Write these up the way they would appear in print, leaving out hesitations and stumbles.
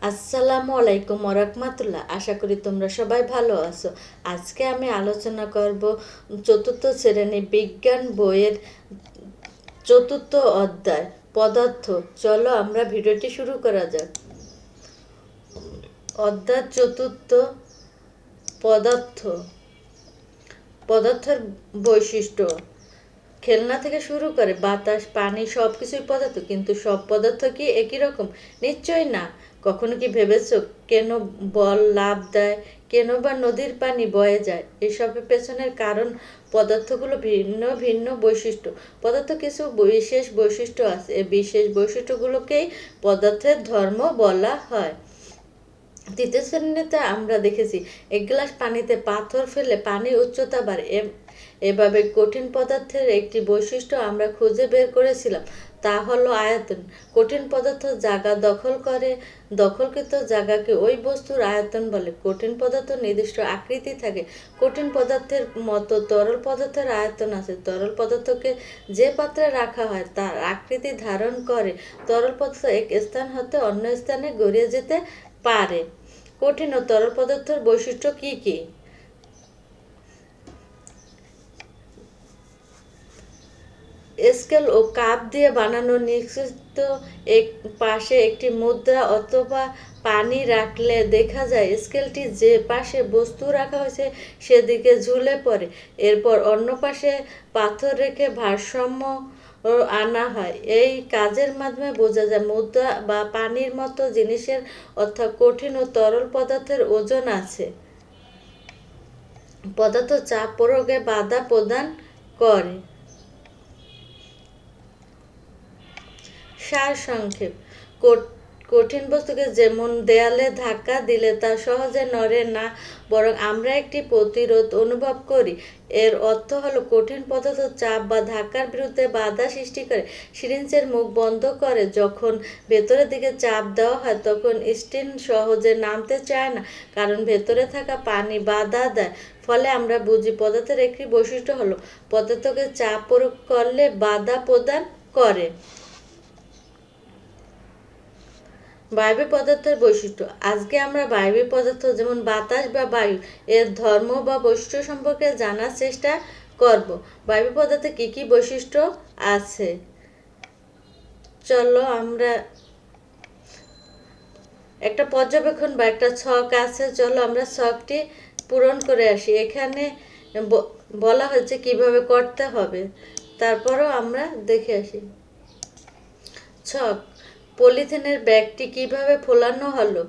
আসসালামু আলাইকুম ওরহমাতুল্লাহ। আশা করি তোমরা সবাই ভালো আছো। আজকে আমি আলোচনা করব চতুর্থ শ্রেণী বিজ্ঞান বইয়ের চতুর্থ অধ্যায় পদার্থ। চলো আমরা ভিডিওটি শুরু করা যাক। অধ্যায় চতুর্থ পদার্থ। পদার্থের বৈশিষ্ট্য। খেলনা থেকে শুরু করে বাতাস, পানি সব কিছুই পদার্থ, কিন্তু সব পদার্থ কি একই রকম? নিশ্চয়ই না। কখনো কি ভেবেছো কেন বল লাফ দেয়, কেন বা নদীর পানি বয়ে যায়? এসবের পেছনের কারণ পদার্থগুলো ভিন্ন ভিন্ন বৈশিষ্ট্য। পদার্থ কিছু বিশেষ বৈশিষ্ট্য আছে, এই বিশেষ বৈশিষ্ট্যগুলোকেই পদার্থের ধর্ম বলা হয়। তৃতীয় শ্রেণীতে আমরা দেখেছি এক গ্লাস পানিতে পাথর ফেলে পানির উচ্চতা বাড়ে। এভাবে কঠিন পদার্থের একটি বৈশিষ্ট্য আমরা খুঁজে বের করেছিলাম, তা হলো আয়তন। কঠিন পদার্থ জায়গা দখল করে, দখলকৃত জায়গাকে ওই বস্তুর আয়তন বলে। কঠিন পদার্থ নির্দিষ্ট আকৃতি থাকে। কঠিন পদার্থের মতো তরল পদার্থের আয়তন আছে। তরল পদার্থকে যে পাত্রে রাখা হয় তার আকৃতি ধারণ করে। তরল পদার্থ এক স্থান হতে অন্য স্থানে গড়িয়ে যেতে পারে। কঠিন ও তরল পদার্থের বৈশিষ্ট্য কি কি? স্কেল ও কাপ দিয়ে বানানো নিশ্চিত এক পাশে একটি মুদ্রা অথবা পানি রাখলে দেখা যায় স্কেলটি যে পাশে বস্তু রাখা হয়েছে সেদিকে ঝুলে পড়ে। এরপর অন্য পাশে পাথর রেখে ভারসাম্য আনা হয়। এই কাজের মাধ্যমে বোঝা যায় মুদ্রা বা পানির মতো জিনিসের অর্থাৎ কঠিন ও তরল পদার্থের ওজন আছে। পদার্থ চাপ প্রয়োগে বাধা প্রদান করে। সারসংক্ষেপ। কঠিন বস্তুকে যেমন দেয়ালে ধাক্কা দিলে তা সহজে নড়ে না, বরং আমরা একটি প্রতিরোধ অনুভব করি। এর অর্থ হলো কঠিন পদার্থ চাপ বা ধাক্কার বিরুদ্ধে বাধা সৃষ্টি করে। সিরিঞ্জের মুখ বন্ধ করে যখন ভেতরের দিকে চাপ দেওয়া হয় তখন স্টিন সহজে নামতে চায় না, কারণ ভেতরে থাকা পানি বাধা দেয়। ফলে আমরা বুঝি পদার্থের একটি বৈশিষ্ট্য হলো পদার্থকে চাপ প্রয়োগ করলে বাধা প্রদান করে। বায়বীয় পদার্থের বৈশিষ্ট্য। আজকে আমরা বায়বীয় পদার্থ যেমন বাতাস বা বায়ু এর ধর্ম বা বৈশিষ্ট্য সম্পর্কে জানার চেষ্টা করব। বায়বীয় পদার্থে কি কি বৈশিষ্ট্য আছে চলো আমরা একটা পর্যবেক্ষণ বা একটা ছক আছে, চলো আমরা ছকটি পূরণ করে আসি। এখানে বলা হয়েছে কিভাবে করতে হবে, তারপরও আমরা দেখে আসি। ছক। পলিথিনের ব্যাগটি কিভাবে ফোলানো হলো।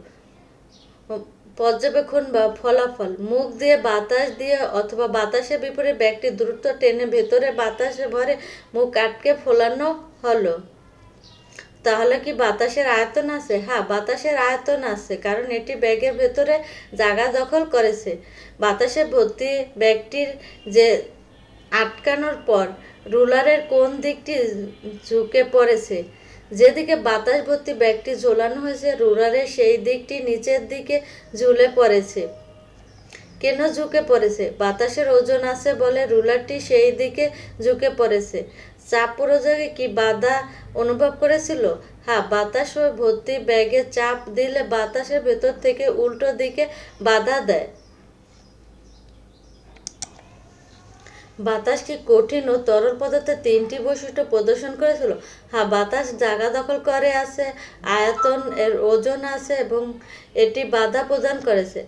পর্যবেক্ষণ বা ফলাফল। মুখ দিয়ে বাতাস দিয়ে অথবা বাতাসের বিপরীতে ব্যাগটি দ্রুত টেনে ভেতরে বাতাসে ভরে মুখ আটকে ফোলানো হলো। তাহলে কি বাতাসের আয়তন আছে? হ্যাঁ, বাতাসের আয়তন আছে, কারণ এটি ব্যাগের ভেতরে জায়গা দখল করেছে। বাতাসে ভর্তি ব্যাগটির যে আটকানোর পর রুলারের কোন দিকটি ঝুঁকে পড়েছে? যেদিকে বাতাস ভর্তি ব্যাগটি ঝোলানো হয়েছে রুলারের সেই দিকটি নিচের দিকে ঝুলে পড়েছে। কেন ঝুঁকে পড়েছে? বাতাসের ওজন আছে বলে রুলারটি সেই দিকে ঝুঁকে পড়েছে। চাপ প্রয়োগে কি বাধা অনুভব করেছিল? হ্যাঁ, বাতাস ও ভর্তি ব্যাগে চাপ দিলে বাতাসের ভেতর থেকে উল্টো দিকে বাধা দেয়। বাতাস কি কঠিন ও তরল পদার্থের তিনটি বৈশিষ্ট্য প্রদর্শন করেছিল? হ্যাঁ, বাতাস জায়গা দখল করে আছে, আয়তন এর ওজন আছে এবং এটি বাধা প্রদান করেছে।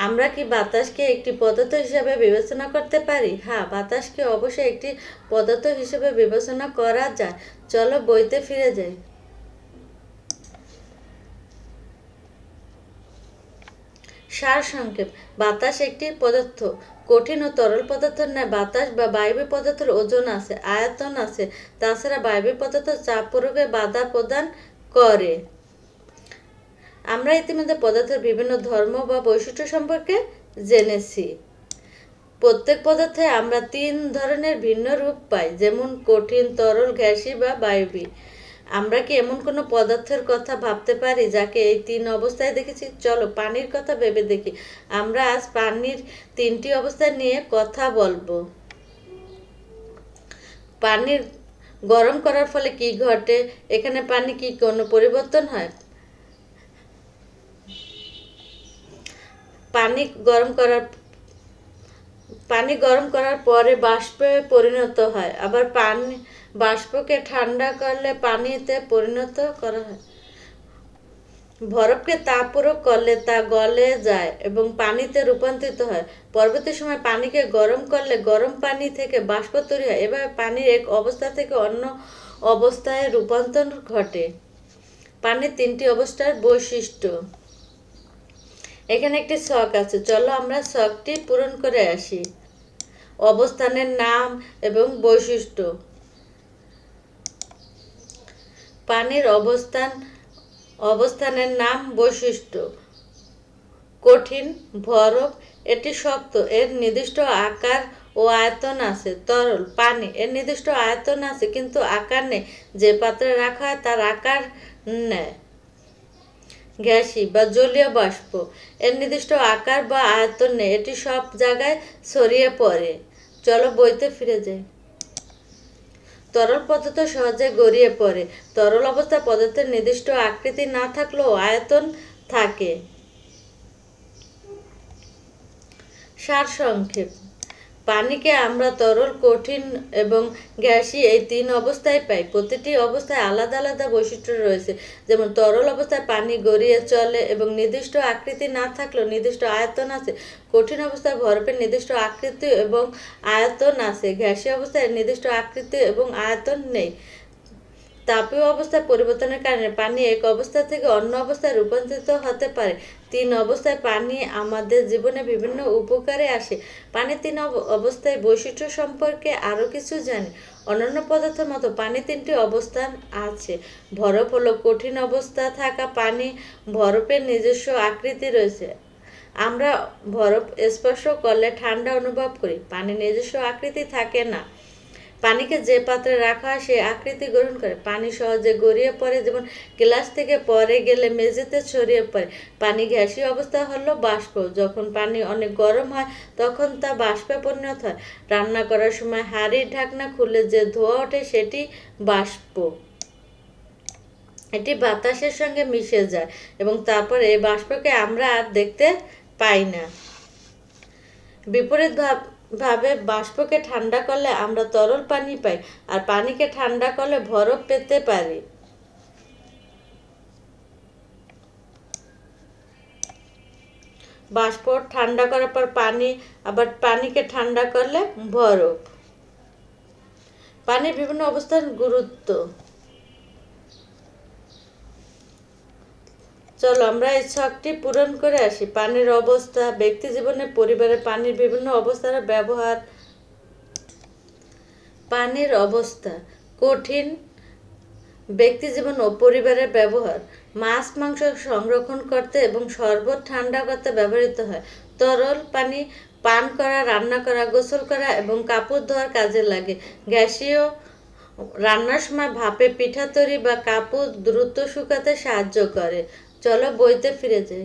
আমরা কি বাতাসকে একটি পদার্থ হিসেবে বিবেচনা করতে পারি? হ্যাঁ, বাতাসকে অবশ্যই একটি পদার্থ হিসেবে বিবেচনা করা যায়। চলো বইতে ফিরে যাই। সারসংক্ষেপ। বাতাস একটি পদার্থ। কঠিন ও তরল পদার্থের ন্যায় বাতাস বা বায়বীয় পদার্থের ওজন আছে, আয়তন আছে। তাছাড়া বায়বীয় পদার্থ চাপ প্রয়োগে বাধা প্রদান করে। আমরা ইতিমধ্যে পদার্থের বিভিন্ন ধর্ম বা বৈশিষ্ট্য সম্পর্কে জেনেছি। প্রত্যেক পদার্থে আমরা তিন ধরনের ভিন্ন রূপ পাই, যেমন কঠিন, তরল, গ্যাসীয় বা বায়বীয়। আমরা কি এমন কোনো পদার্থের কথা ভাবতে পারি যাকে এই তিন অবস্থায় দেখেছি? চলো পানির কথা ভেবে দেখি। আমরা আজ পানির তিনটি অবস্থা নিয়ে কথা বলবো। পানির গরম করার ফলে কি ঘটে? এখানে পানি কি কোনো পরিবর্তন হয়? পানি গরম করার পানি গরম করার পরে বাষ্পে পরিণত হয়, আবার বাষ্পকে ঠান্ডা করলে পানিতে পরিণত করা হয়। বরফকে তাপ প্রয়োগ করলে তা গলে যায় এবং পানিতে রূপান্তরিত হয়। পরবর্তী সময় পানিকে গরম করলে গরম পানি থেকে বাষ্প তৈরি হয়। এভাবে পানির এক অবস্থা থেকে অন্য অবস্থায় রূপান্তর ঘটে। পানির তিনটি অবস্থার বৈশিষ্ট্য। এখানে একটি ছক আছে, চলো আমরা ছকটি পূরণ করে আসি। অবস্থানের নাম এবং বৈশিষ্ট্য। পানির অবস্থানের নাম, বৈশিষ্ট্য। কঠিন, বরফ, এটি শক্ত, এর নির্দিষ্ট আকার ও আয়তন আছে। তরল, পানি, এর নির্দিষ্ট আয়তন আছে কিন্তু আকার নেই, যে পাত্রে রাখা হয় তার আকার নেয়। গ্যাসি বা জলীয় বাষ্প, এর নির্দিষ্ট আকার বা আয়তন নেই, এটি সব জায়গায় ছড়িয়ে পড়ে। চলো বইতে ফিরে যাই। তরল পদার্থ সহজে গড়িয়ে পড়ে। তরল অবস্থায় পদার্থের নির্দিষ্ট আকৃতি না থাকলেও আয়তন থাকে। সারসংক্ষেপ। পানিকে আমরা তরল, কঠিন এবং গ্যাসীয় এই তিন অবস্থায় পাই। প্রতিটি অবস্থায় আলাদা আলাদা বৈশিষ্ট্য রয়েছে। যেমন তরল অবস্থায় পানি গড়িয়ে চলে এবং নির্দিষ্ট আকৃতি না থাকলেও নির্দিষ্ট আয়তন আছে। কঠিন অবস্থায় বরফের নির্দিষ্ট আকৃতি এবং আয়তন আছে। গ্যাসীয় অবস্থায় নির্দিষ্ট আকৃতি এবং আয়তন নেই। তাপীয় অবস্থার পরিবর্তনের কারণে পানি এক অবস্থা থেকে অন্য অবস্থায় রূপান্তরিত হতে পারে। তিন অবস্থায় পানি আমাদের জীবনে বিভিন্ন উপকারে আসে। পানির তিন অবস্থায় বৈশিষ্ট্য সম্পর্কে আরও কিছু জানি। অন্যান্য পদার্থের মতো পানির তিনটি অবস্থান আছে। বরফ হলো কঠিন অবস্থা থাকা পানি। বরফের নিজস্ব আকৃতি রয়েছে। আমরা বরফ স্পর্শ করলে ঠান্ডা অনুভব করি। পানির নিজস্ব আকৃতি থাকে না। পানিকে যে পাত্রে রাখা হয় সে আকৃতি গ্রহণ করে। পানি সহজে গড়িয়ে পড়ে, যেমন গ্লাস থেকে পরে গেলে মেঝেতে ছড়িয়ে পড়ে। পানি গ্যাসীয় অবস্থা হলো বাষ্প। যখন পানি অনেক গরম হয় তখন তা বাষ্পে পরিণত হয়। রান্না করার সময় হাঁড়ির ঢাকনা খুলে যে ধোঁয়া ওঠে সেটি বাষ্প। এটি বাতাসের সঙ্গে মিশে যায় এবং তারপর এই বাষ্পকে আমরা আর দেখতে পাই না। বিপরীত ভাবে বাষ্পকে ঠান্ডা করলে আমরা তরল পানি পাই, আর পানিকে ঠান্ডা করলে বরফ পেতে পারি। বাষ্প ঠান্ডা করার পর পানি, আবার পানিকে ঠান্ডা করলে বরফ। পানির বিভিন্ন অবস্থার গুরুত্ব। চলো আমরা এই ছকটি পূরণ করে আসি। পানির অবস্থা, ব্যক্তি জীবনে, পরিবারে পানির বিভিন্ন অবস্থার ব্যবহার। পানির অবস্থা। কঠিন, ব্যক্তি জীবন ও পরিবারের ব্যবহার। মাছ মাংস সংরক্ষণ করতে এবং শরবত ঠান্ডা করতে ব্যবহৃত হয়। তরল পানি পান করা, রান্না করা, গোসল করা এবং কাপড় ধোয়ার কাজে লাগে। গ্যাসীয়, রান্নার সময় ভাপে পিঠা তৈরি বা কাপড় দ্রুত শুকাতে সাহায্য করে। চলো বইতে ফিরে যাই।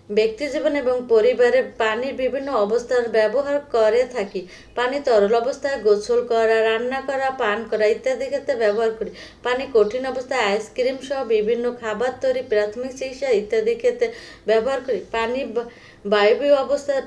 ব্যক্তি জীবন এবং পরিবারে পানির বিভিন্ন অবস্থার ব্যবহার করে থাকি। পানি তরল অবস্থায় গোসল করা, রান্না করা, পান করা ইত্যাদি ক্ষেত্রে ব্যবহার করি। পানি কঠিন অবস্থায় আইসক্রিম সহ বিভিন্ন খাবার তৈরি, প্রাথমিক চিকিৎসা ইত্যাদি ক্ষেত্রে ব্যবহার করি। পানি বায়বীয় অবস্থায়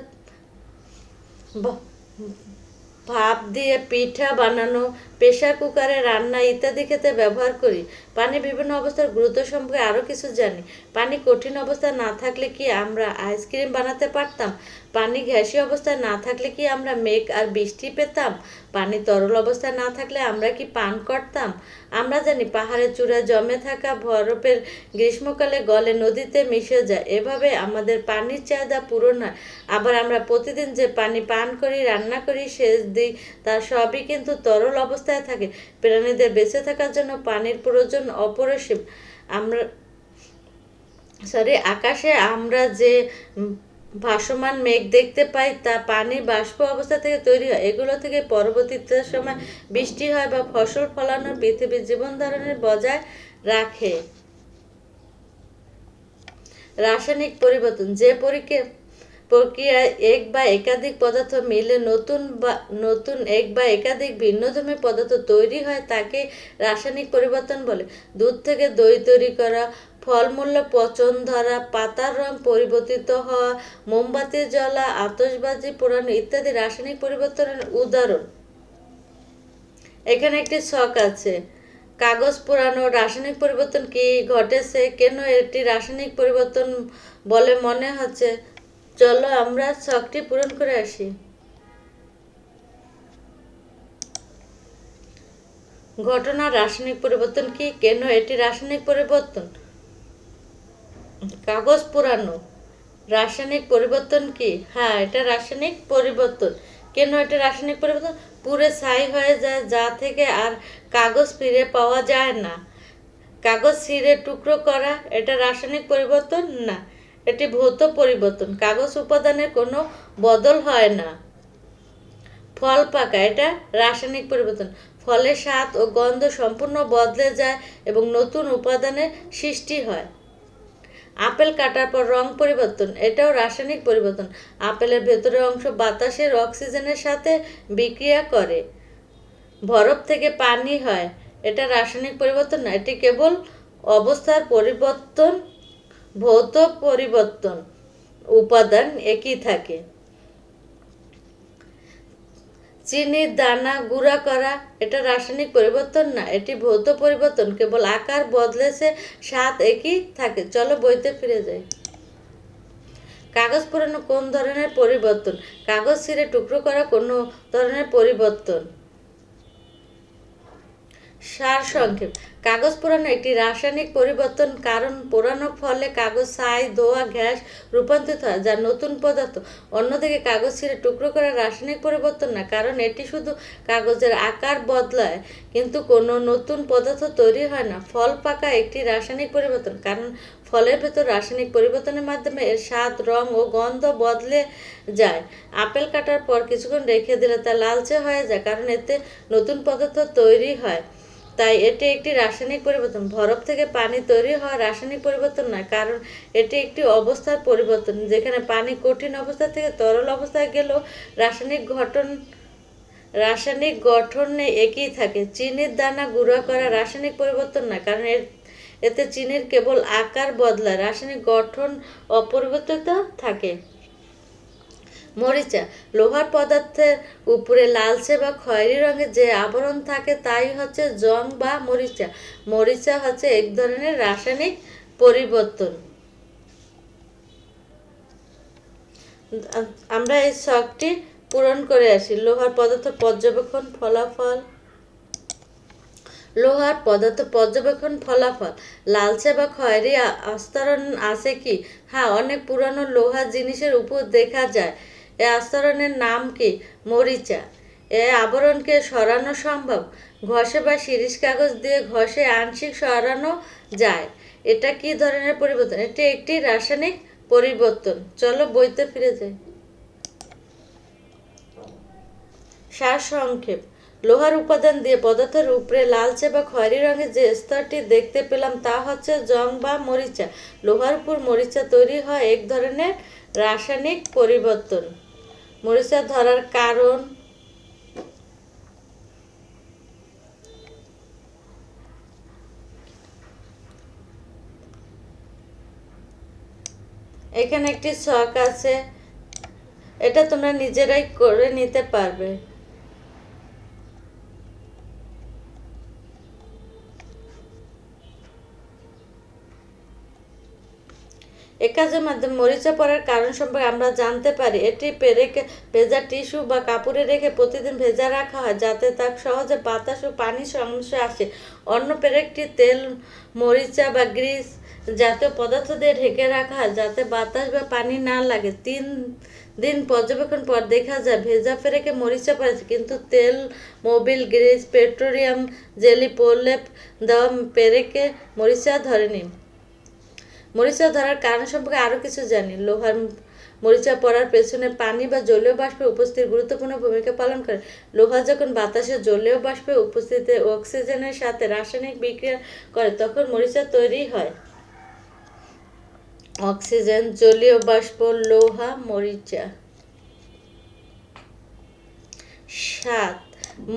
ভাপ দিয়ে পিঠা বানানো, প্রেসার কুকারে রান্না ইত্যাদি ক্ষেত্রে ব্যবহার করি। পানি বিভিন্ন অবস্থার গুরুত্ব সম্পর্কে আরও কিছু জানি। পানি কঠিন অবস্থায় না থাকলে কি আমরা আইসক্রিম বানাতে পারতাম? পানি গ্যাসীয় অবস্থায় না থাকলে কি আমরা মেঘ আর বৃষ্টি পেতাম? পানি তরল অবস্থায় না থাকলে আমরা কি পান করতাম? আমরা জানি পাহাড়ের চূড়ায় জমে থাকা বরফের গ্রীষ্মকালে গলে নদীতে মিশে যায়। এভাবে আমাদের পানির চাহিদা পূরণ হয়। আবার আমরা প্রতিদিন যে পানি পান করি, রান্না করি, সেচ দিই, তার সবই কিন্তু তরল অবস্থায় থাকে। প্রাণীদের বেঁচে থাকার জন্য পানির প্রয়োজন অপরিসীম। আকাশে আমরা যে ভাসমান মেঘ দেখতে পাই তা পানির বাষ্প অবস্থা থেকে তৈরি হয়। এগুলো থেকে পরবর্তীতে সময় বৃষ্টি হয় বা ফসল ফলানোর, পৃথিবীর জীবন ধারণের বজায় রাখে। রাসায়নিক পরিবর্তন। যে প্রক্রিয়ায় এক বা একাধিক পদার্থ মিলে নতুন এক বা একাধিক ভিন্নধর্মী পদার্থ তৈরি হয় তাকে রাসায়নিক পরিবর্তন বলে। দুধ থেকে দই তৈরি করা, ফলমূলে পচন ধরা, পাতার রং পরিবর্তিত হওয়া, মোমবাতি জ্বলা, আতশবাজি পোড়ানো ইত্যাদি রাসায়নিক পরিবর্তনের উদাহরণ। এখানে একটি ছক আছে। কাগজ পোড়ানো রাসায়নিক পরিবর্তন কি ঘটেছে, কেন এটি রাসায়নিক পরিবর্তন বলে মনে হচ্ছে? চলো আমরা ছকটি পূরণ করে আসি। ঘটনা রাসায়নিক পরিবর্তন কি, কেন এটি রাসায়নিক পরিবর্তন? কাগজ পোড়ানো রাসায়নিক পরিবর্তন কি? হ্যাঁ, এটা রাসায়নিক পরিবর্তন। কেন এটা রাসায়নিক পরিবর্তন? পুরে ছাই হয়ে যায়, যা থেকে আর কাগজ ফিরে পাওয়া যায় না। কাগজ ছিঁড়ে টুকরো করা, এটা রাসায়নিক পরিবর্তন না, এটি ভৌত পরিবর্তন। কাগজ উপাদানের কোনো বদল হয় না। ফল পাকা, এটা রাসায়নিক পরিবর্তন। ফলের স্বাদ ও গন্ধ সম্পূর্ণ বদলে যায় এবং নতুন উপাদানের সৃষ্টি হয়। আপেল কাটার পর রং পরিবর্তন, এটাও রাসায়নিক পরিবর্তন। আপেলের ভেতরের অংশ বাতাসের অক্সিজেনের সাথে বিক্রিয়া করে। বরফ থেকে পানি হয়, এটা রাসায়নিক পরিবর্তন না, এটি কেবল অবস্থার পরিবর্তন। ভৌত পরিবর্তন, উপাদান একই থাকে। চিনির দানা গুঁড়া করা, এটা রাসায়নিক পরিবর্তন না, এটি ভৌত পরিবর্তন। কেবল আকার বদলেছে, স্বাদ একই থাকে। চলো বইতে ফিরে যাই। কাগজ পোড়ানো কোন ধরনের পরিবর্তন? কাগজ ছিঁড়ে টুকরো করা কোনো ধরনের পরিবর্তন। সারসংক্ষেপ, কাগজ পোড়ানো একটি রাসায়নিক পরিবর্তন, কারণ পোড়ানোর ফলে কাগজ ছাই, ধোঁয়া, গ্যাস রূপান্তরিত হয়, যা নতুন পদার্থ। অন্যদিকে কাগজ ছিঁড়ে টুকরো করা রাসায়নিক পরিবর্তন না, কারণ এটি শুধু কাগজের আকার বদলায়, কিন্তু কোনো নতুন পদার্থ তৈরি হয় না। ফল পাকা একটি রাসায়নিক পরিবর্তন, কারণ ফলের ভেতর রাসায়নিক পরিবর্তনের মাধ্যমে এর স্বাদ, রং ও গন্ধ বদলে যায়। আপেল কাটার পর কিছুক্ষণ রেখে দিলে তা লালচে হয়ে যায়, কারণ এতে নতুন পদার্থ তৈরি হয়, তাই এটি একটি রাসায়নিক পরিবর্তন। বরফ থেকে পানি তৈরি হওয়া রাসায়নিক পরিবর্তন নয়, কারণ এটি একটি অবস্থার পরিবর্তন। যেখানে পানি কঠিন অবস্থা থেকে তরল অবস্থায় গেলেও রাসায়নিক গঠনে একই থাকে। চিনির দানা গুঁড়া করা রাসায়নিক পরিবর্তন নয়, কারণ এতে চিনির কেবল আকার বদলায়, রাসায়নিক গঠন অপরিবর্তিত থাকে। মরিচা, লোহার পদার্থের উপরে লালচে বা খয়েরি রঙের যে আবরণ থাকে তাই হচ্ছে জং বা মরিচা। মরিচা হচ্ছে এক ধরনের রাসায়নিক পরিবর্তন। আমরা এই ছকটি পূরণ করে আসি। লোহার পদার্থ পর্যবেক্ষণ ফলাফল। লোহার পদার্থ পর্যবেক্ষণ ফলাফল। লালচে বা খয়েরি আস্তরণ আছে কি? হ্যাঁ, অনেক পুরানো লোহার জিনিসের উপর দেখা যায়। এ আস্তরণের নাম কি? মরিচা। এ আবরণকে সরানো সম্ভব। ঘষে বা শিরিষ কাগজ দিয়ে ঘষে আংশিক সরানো যায়। এটা কি ধরনের পরিবর্তন? এটি একটি রাসায়নিক পরিবর্তন। চলো বইতে ফিরে যাই। সারসংক্ষেপ, লোহার উপাদান দিয়ে পদার্থের উপরে লালচে বা খয়েরি রঙের যে স্তরটি দেখতে পেলাম তা হচ্ছে জং বা মরিচা। লোহার উপর মরিচা তৈরি হয় এক ধরনের রাসায়নিক পরিবর্তন। মরিচা ধরার কারণ। এখানে একটি ছক আছে, এটা তোমরা নিজেরাই করে নিতে পারবে। এ কাজের মাধ্যমে মরিচা পড়ার কারণ সম্পর্কে আমরা জানতে পারি। এটি পেরেকে ভেজা টিস্যু বা কাপড়ে রেখে প্রতিদিন ভেজা রাখা হয়, যাতে তা সহজে বাতাস ও পানির সংস্পর্শে আসে। অন্য পেরেকটি তেল, মরিচা বা গ্রিস জাতীয় পদার্থ দিয়ে ঢেকে রাখা হয়, যাতে বাতাস বা পানি না লাগে। 3 দিন পর্যবেক্ষণ পর দেখা যায় ভেজা পেরেকে মরিচা পড়েছে, কিন্তু তেল, মোবিল, গ্রিস, পেট্রোলিয়াম জেলি প্রলেপ দেওয়া পেরেকে মরিচা ধরেনি। মরিচা ধরার কারণ সম্পর্কে আরও কিছু জানি। লোহার মরিচা পড়ার পেছনে পানি বা জলীয় বাষ্পের উপস্থিতি গুরুত্বপূর্ণ ভূমিকা পালন করে। লোহা যখন বাতাসে জলীয় বাষ্পের উপস্থিতিতে অক্সিজেনের সাথে রাসায়নিক বিক্রিয়া করে তখন মরিচা তৈরি হয়। অক্সিজেন, জলীয় বাষ্প, লোহা, মরিচা। স্বাদ,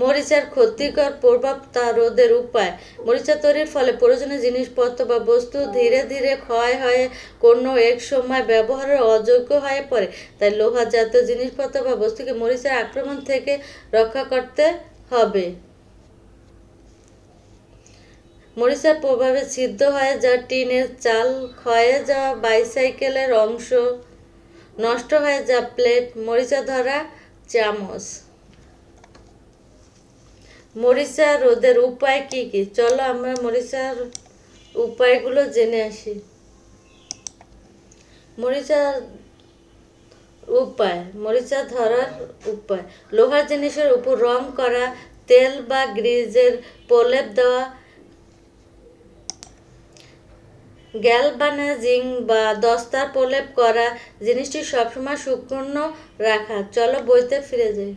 মরিচার ক্ষতিকর প্রভাব তা রোধের উপায়। মরিচা তৈরির ফলে প্রয়োজনীয় জিনিসপত্র বা বস্তু ধীরে ধীরে ক্ষয় হয়ে কোনো এক সময় ব্যবহারের অযোগ্য হয়ে পড়ে। তাই লোহা জাতীয় জিনিসপত্র বা বস্তুকে মরিচার আক্রমণ থেকে রক্ষা করতে হবে। মরিচার প্রভাবে ছিদ্র হয়ে যাওয়া টিনের চাল, ক্ষয়ে যাওয়া বাইসাইকেলের অংশ, নষ্ট হয়ে যাওয়া প্লেট, মরিচা ধরা চামচ। মরিচা রোধের উপায় কি কি? চলো আমরা মরিচার উপায়গুলো জেনে আসি। মরিচার উপায়, মরিচা ধরার উপায়: লোহার জিনিসের উপর রং করা, তেল বা গ্রিজের প্রলেপ দেওয়া, গ্যালভানাইজিং বা দস্তার প্রলেপ করা, জিনিসটি সবসময় শুকনো রাখা। চলো বইতে ফিরে যাই।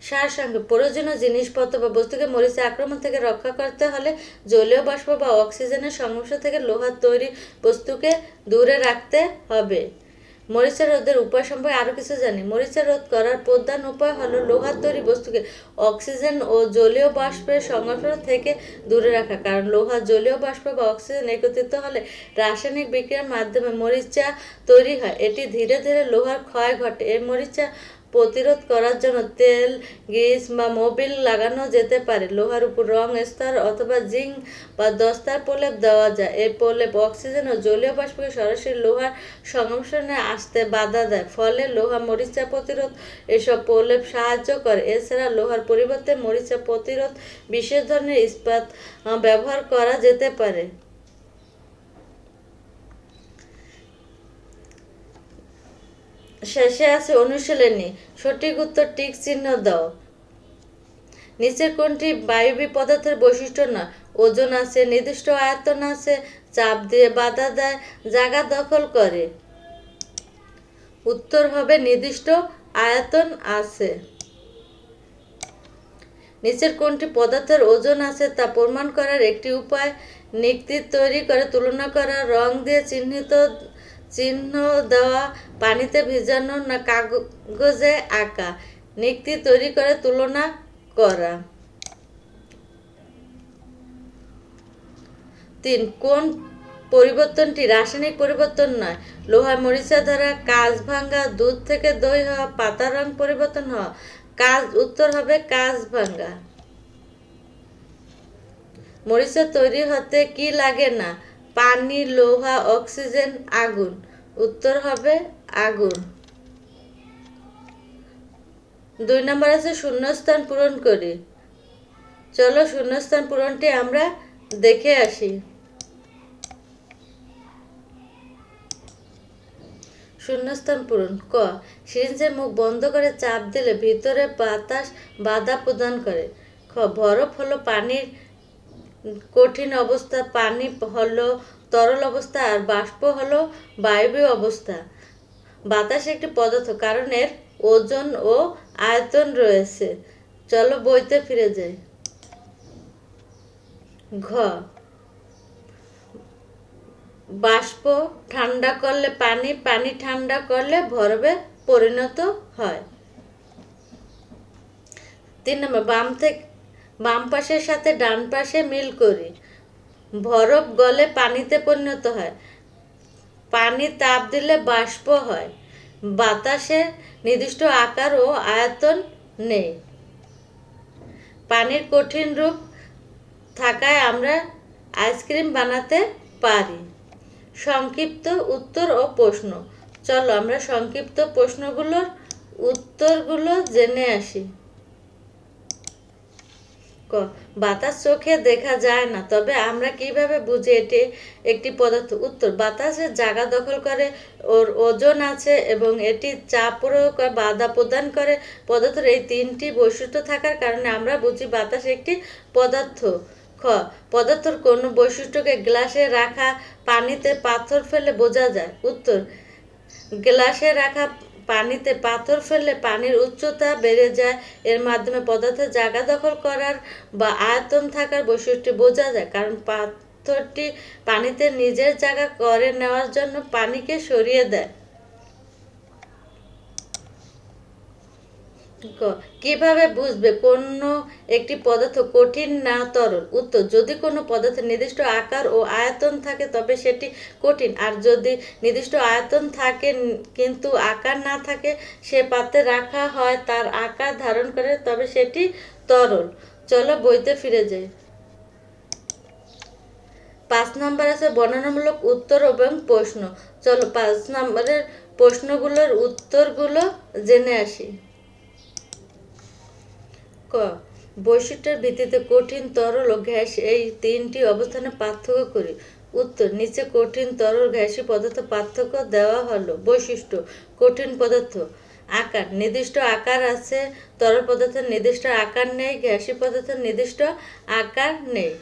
সারসংক্ষেপ: প্রয়োজনীয় জিনিসপত্র বা বস্তুকে মরিচা আক্রমণ থেকে রক্ষা করতে হলে জলীয় বাষ্প বা অক্সিজেনের সংস্পর্শ থেকে লোহার তৈরি বস্তুকে দূরে রাখতে হবে। মরিচা রোধের উপায় সম্পর্কে আরও কিছু জানি। মরিচা রোধ করার প্রধান উপায় হলো লোহার তৈরি বস্তুকে অক্সিজেন ও জলীয় বাষ্পের সংস্পর্শ থেকে দূরে রাখা। কারণ লোহা জলীয় বাষ্প বা অক্সিজেন একত্রিত হলে রাসায়নিক বিক্রিয়ার মাধ্যমে মরিচা তৈরি হয়। এটি ধীরে ধীরে লোহার ক্ষয় ঘটে। এই মরিচা প্রতিরোধ করার জন্য তেল, গ্রিজ বা মোবিল লাগানো যেতে পারে। লোহার উপর রং স্তর অথবা জিঙ্ক বা দস্তার প্রলেপ দেওয়া যায়। এই প্রলেপ অক্সিজেন ও জলীয় বাষ্পকে সরাসরি লোহার সংমিশ্রণে আসতে বাধা দেয়, ফলে লোহা মরিচা প্রতিরোধ এসব প্রলেপ সাহায্য করে। এছাড়া লোহার পরিবর্তে মরিচা প্রতিরোধ বিশেষ ধরনের ইস্পাত ব্যবহার করা যেতে পারে। শেষে আছে অনুশীলনী। সঠিক উত্তর টিক চিহ্ন দাও। নিচের কোনটি বায়বীয় পদার্থের বৈশিষ্ট্য নয়? ওজন আছে, নির্দিষ্ট আয়তন আছে, চাপ দিয়ে বাধা দেয়, জায়গা দখল করে। উত্তর হবে নির্দিষ্ট আয়তন আছে। নিচের কোনটি পদার্থের ওজন আছে তা প্রমাণ করার একটি উপায়? নিক্তি তৈরি করে তুলনা করা, রং দিয়ে চিহ্ন দেওয়া, পানিতে ভিজানো না কাগজে আঁকা। নিক্তি তৈরি করে তুলনা করা। 3. কোন পরিবর্তনটি রাসায়নিক পরিবর্তন নয়? লোহা মরিচা ধরা, কাঁচ ভাঙা, দুধ থেকে দই হওয়া, পাতা রং পরিবর্তন হওয়া। উত্তর হবে কাঁচ ভাঙা। মরিচা তৈরি হতে কি লাগে না? পানি, লোহা, অক্সিজেন, আগুন। উত্তর হবে আগুন। 2 নম্বর আছে শূন্যস্থান পূরণ করি। চলো শূন্যস্থান পূরণটি আমরা দেখে আসি। শূন্যস্থান পূরণ। ক. সিরিঞ্জের মুখ বন্ধ করে চাপ দিলে ভিতরে বাতাস বাধা প্রদান করে। খ. বরফ হলো পানির কঠিন অবস্থা, পানি হলো তরল অবস্থা, আর বাষ্প হলো বায়বীয় অবস্থা। বাতাস একটি পদার্থ কারণ এর ওজন ও আয়তন রয়েছে। চলো বইতে ফিরে যাই। ঘ. বাষ্প ঠান্ডা করলে পানি, পানি ঠান্ডা করলে বরফে পরিণত হয়। 3 নম্বর বাম পাশের সাথে ডান পাশে মিল করি। বরফ গলে পানিতে পরিণত হয়, পানি তাপ দিলে বাষ্প হয়, বাতাসের নির্দিষ্ট আকার ও আয়তন নেই, পানির কঠিন রূপ থাকায় আমরা আইসক্রিম বানাতে পারি। সংক্ষিপ্ত উত্তর ও প্রশ্ন। চলো আমরা সংক্ষিপ্ত প্রশ্নগুলোর উত্তরগুলো জেনে আসি। ক. বাতাস চোখে দেখা যায় না, তবে আমরা কিভাবে বুঝি এটি একটি পদার্থ? উত্তর: বাতাসের জায়গা দখল করে, ওর ওজন আছে এবং এটি চাপ প্রয়োগ করে বাধা প্রদান করে। পদার্থের এই 3টি বৈশিষ্ট্য থাকার কারণে আমরা বুঝি বাতাস একটি পদার্থ। খ. পদার্থের কোনো বৈশিষ্ট্যকে গ্লাসে রাখা পানিতে পাথর ফেলে বোঝা যায়। উত্তর: গ্লাসে রাখা পানিতে পাথর ফেললে পানির উচ্চতা বেড়ে যায়। এর মাধ্যমে পদার্থের জায়গা দখল করার বা আয়তন থাকার বৈশিষ্ট্য বোঝা যায়, কারণ পাথরটি পানিতে নিজের জায়গা করে নেওয়ার জন্য পানিকে সরিয়ে দেয়। কিভাবে বুঝবে কোন একটি পদার্থ কঠিন না তরল? উত্তর, যদি কোনো পদার্থের নির্দিষ্ট আকার ও আয়তন থাকে তবে সেটি কঠিন, আর যদি নির্দিষ্ট আয়তন থাকে কিন্তু আকার না থাকে, সে পাত্রে রাখা হয় তার আকার ধারণ করে, তবে সেটি তরল। চলো বইতে ফিরে যাই। 5 নম্বর আছে বর্ণনামূলক উত্তর এবং প্রশ্ন। চলো 5 নম্বরের প্রশ্নগুলোর উত্তরগুলো জেনে আসি। ক, বৈশিষ্ট্যের ভিত্তিতে কঠিন, তরল ও গ্যাস এই তিনটি অবস্থানে পার্থক্য করি। উত্তর, নিচে কঠিন, তরল, গ্যাসীয় পদার্থ পার্থক্য দেওয়া হলো। বৈশিষ্ট্য: কঠিন পদার্থ আকার, নির্দিষ্ট আকার আছে, তরল পদার্থের নির্দিষ্ট আকার নেই, গ্যাসীয় পদার্থের নির্দিষ্ট আকার নেই।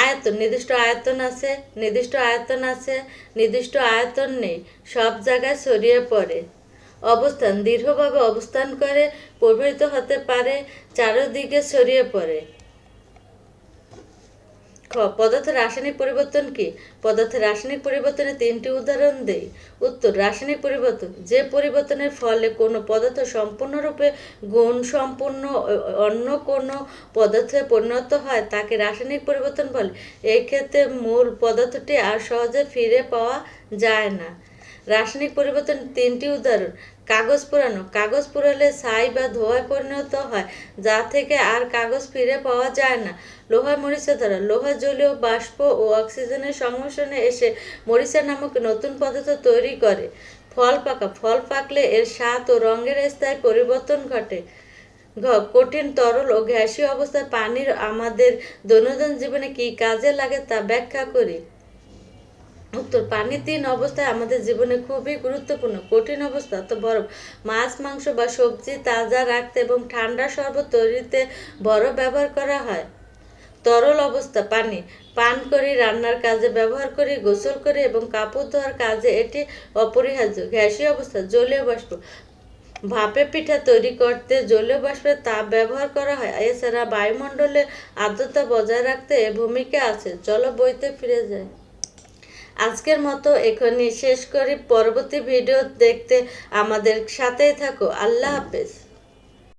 আয়তন, নির্দিষ্ট আয়তন আছে, নির্দিষ্ট আয়তন আছে, নির্দিষ্ট আয়তন নেই, সব জায়গায় ছড়িয়ে পড়ে। অবস্থান, দৃঢ়ভাবে অবস্থান করে, প্রবাহিত হতে পারে, চারদিকে ছড়িয়ে পড়ে। খ, পদার্থের রাসায়নিক পরিবর্তন কি? পদার্থের রাসায়নিক পরিবর্তনের 3টি উদাহরণ দেই। উত্তর, রাসায়নিক পরিবর্তন: যে পরিবর্তনের ফলে কোনো পদার্থ সম্পূর্ণরূপে গুণসম্পন্ন অন্য কোনো পদার্থে পরিণত হয় তাকে রাসায়নিক পরিবর্তন বলে। এই ক্ষেত্রে মূল পদার্থটি আর সহজে ফিরে পাওয়া যায় না। রাসায়নিক পরিবর্তন 3টি উদাহরণ: কাগজ পোড়ানো, কাগজ পোড়ালে ছাই বা ধোঁয়ায় পরিণত হয়, যা থেকে আর কাগজ ফিরে পাওয়া যায় না। লোহা মরিচা ধরা, লোহা জলীয় বাষ্প ও অক্সিজেনের সংমিশ্রণে এসে মরিচা নামক নতুন পদার্থ তৈরি করে। ফল পাকা, ফল পাকলে এর স্বাদ ও রঙের স্থায়ী পরিবর্তন ঘটে। ঘ, কঠিন, তরল ও গ্যাসীয় অবস্থায় পানির আমাদের দৈনন্দিন জীবনে কি কাজে লাগে তা ব্যাখ্যা করি। উত্তর, পানি 3 অবস্থায় আমাদের জীবনে খুবই গুরুত্বপূর্ণ। কঠিন অবস্থা তো বরফ, মাছ, মাংস বা সবজি তাজা রাখতে এবং ঠান্ডা শরবত তৈরিতে বরফ ব্যবহার করা হয়। তরল অবস্থা পানি, পান করি, রান্নার কাজে ব্যবহার করি, গোসল করি এবং কাপড় ধোয়ার কাজে এটি অপরিহার্য। গ্যাসীয় অবস্থা জলীয় বাষ্প, ভাপে পিঠা তৈরি করতে জলীয় বাষ্পের তাপ ব্যবহার করা হয়। এছাড়া বায়ুমণ্ডলে আর্দ্রতা বজায় রাখতে এর ভূমিকা আছে। চলো বইতে ফিরে যাই। আজকের মতো এখানেই শেষ করি। পরবর্তী ভিডিও দেখতে আমাদের সাথেই থাকো। আল্লাহ হাফেজ।